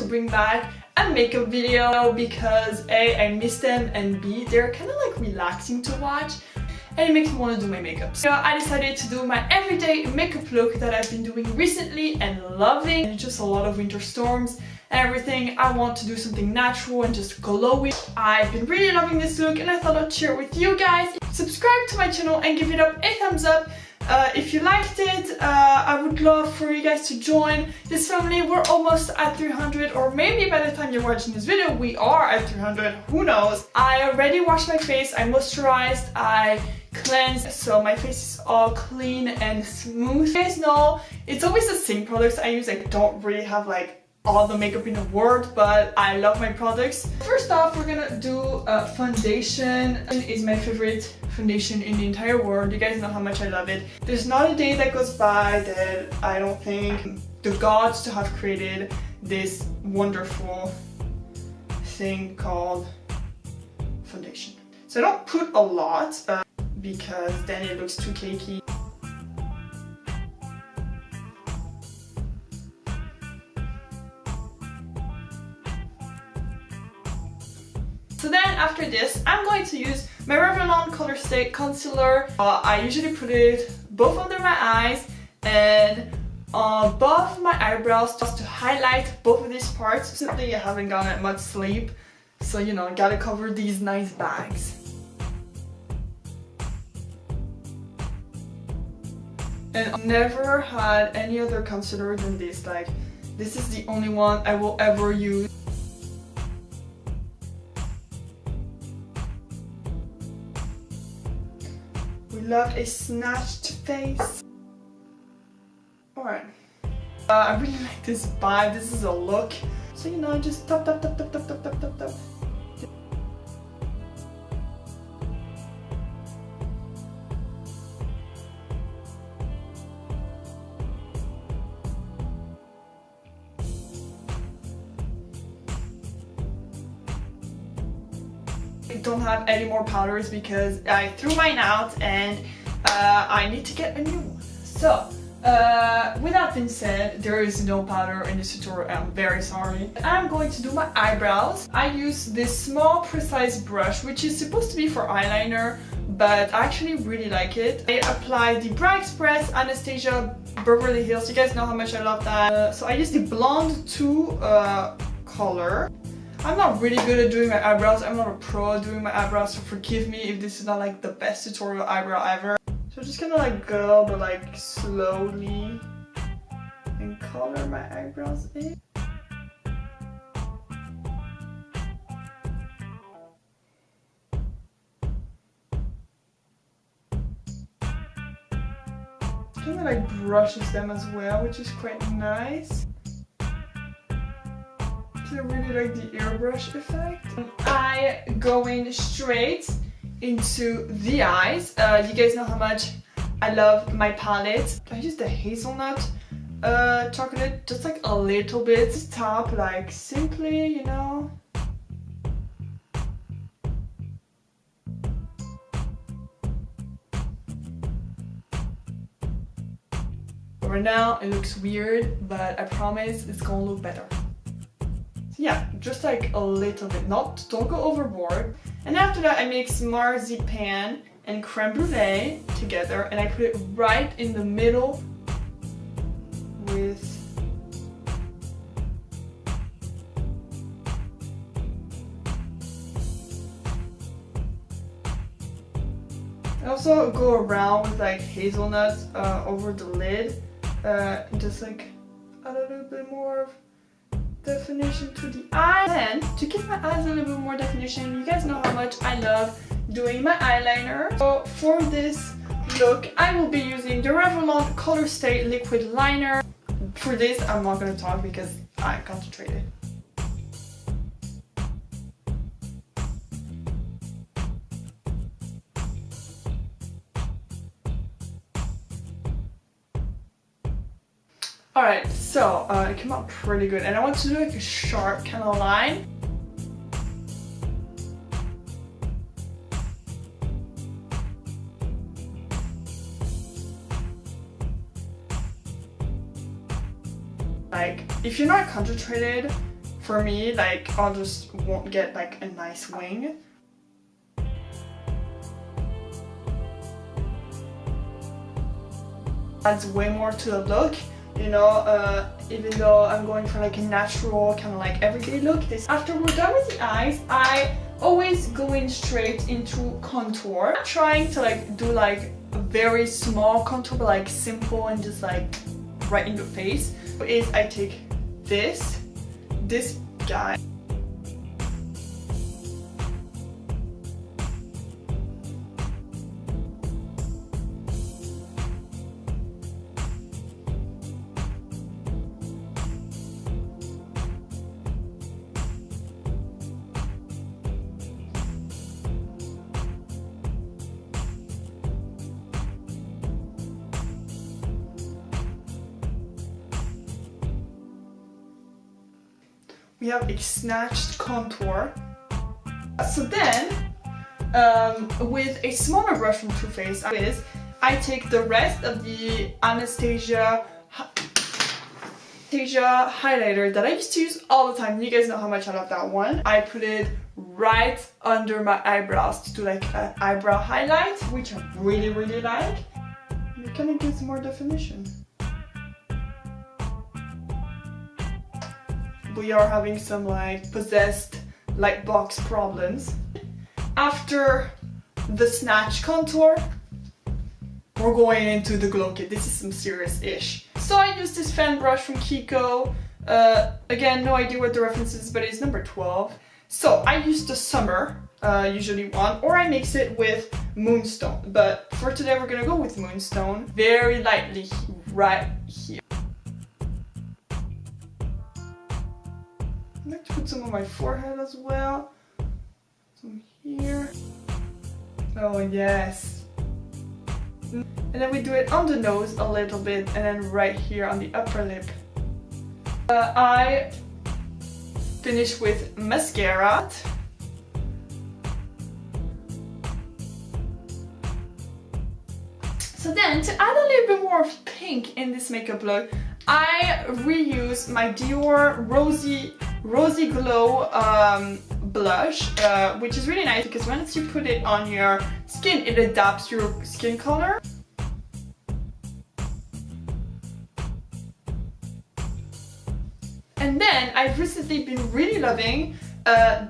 bring back a makeup video because A, I miss them, and B, they're kind of like relaxing to watch and it makes me want to do my makeup. So I decided to do my everyday makeup look that I've been doing recently and loving. And it's just a lot of winter storms and everything. I want to do something natural and just glowy. I've been really loving this look and I thought I'd share it with you guys. Subscribe to my channel and give it up a thumbs up if you liked it. I would love for you guys to join this family. We're almost at 300, or maybe by the time you're watching this video we are at 300, who knows. I already washed my face, I moisturized, I cleansed, so my face is all clean and smooth. You guys know it's always the same products I use. I don't really have like all the makeup in the world, but I love my products. First off, we're gonna do foundation. It is my favorite foundation in the entire world. You guys know how much I love it. There's not a day that goes by that I don't thank the gods to have created this wonderful thing called foundation. So I don't put a lot because then it looks too cakey. So then after this, I'm going to use my Revlon Color Stay Concealer. I usually put it both under my eyes and above my eyebrows just to highlight both of these parts. Simply I haven't gotten much sleep, so you know, gotta cover these nice bags. And I've never had any other concealer than this. Like, this is the only one I will ever use. We love a snatched face. Alright. I really like this vibe. This is a look. So you know, just tap tap tap tap tap tap tap tap tap. I don't have any more powders because I threw mine out and I need to get a new one. So, with that being said, there is no powder in this tutorial. I'm very sorry. I'm going to do my eyebrows. I use this small precise brush which is supposed to be for eyeliner, but I actually really like it. I apply the Bra Express Anastasia Beverly Hills. You guys know how much I love that. So I use the Blonde 2 color. I'm not really good at doing my eyebrows. I'm not a pro at doing my eyebrows, so forgive me if this is not like the best tutorial eyebrow ever. So just gonna like go, but like slowly, and color my eyebrows in. Kind of like brushes them as well, which is quite nice. I really like the airbrush effect. I go in straight into the eyes. You guys know how much I love my palette. I use the hazelnut chocolate, just like a little bit. Top, like simply, you know. Right now it looks weird, but I promise it's gonna look better. Yeah, just like a little bit, don't go overboard. And after that I mix marzipan and creme brulee together and I put it right in the middle with I also go around with like hazelnuts over the lid, just like a little bit more of definition to the eye. And to give my eyes a little bit more definition, you guys know how much I love doing my eyeliner. So for this look, I will be using the Revlon Color Stay Liquid Liner. For this, I'm not going to talk because I'm concentrated. Alright, so it came out pretty good and I want to do like a sharp kind of line. Like, if you're not concentrated for me, like I'll just won't get like a nice wing. Adds way more to the look, you know, even though I'm going for like a natural kind of like everyday look. After we're done with the eyes, I always go in straight into contour. I'm trying to like do like a very small contour, but like simple and just like right in the face. Is I take this guy. We have a snatched contour. So then, with a smaller brush from Too Faced, I take the rest of the Anastasia highlighter that I used to use all the time. You guys know how much I love that one. I put it right under my eyebrows to do like an eyebrow highlight, which I really, really like. It kind of gives more definition. We are having some like possessed light box problems. After the snatch contour, we're going into the glow kit. This is some serious-ish. So I use this fan brush from Kiko. Again, no idea what the reference is, but it's number 12. So I use the Summer, usually one, or I mix it with Moonstone. But for today, we're gonna go with Moonstone. Very lightly right here. I like to put some on my forehead as well. Some here. Oh yes. And then we do it on the nose a little bit, and then right here on the upper lip. I finish with mascara. So then, to add a little bit more of pink in this makeup look, I reuse my Dior Rosy Glow blush, which is really nice because once you put it on your skin, it adapts your skin color. And then I've recently been really loving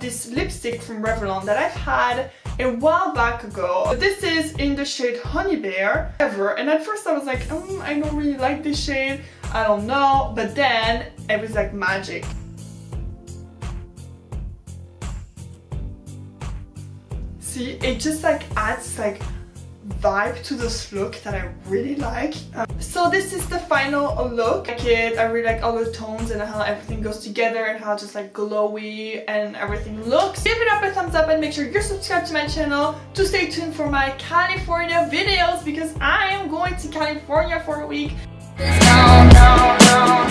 this lipstick from Revlon that I've had a while back ago. This is in the shade Honey Bear. And at first I was like, I don't really like this shade, I don't know, but then it was like magic. See, it just like adds like vibe to this look that I really like. So this is the final look. I really like all the tones and how everything goes together and how just like glowy and everything looks. Give it up a thumbs up and make sure you're subscribed to my channel to stay tuned for my California videos because I am going to California for a week. No.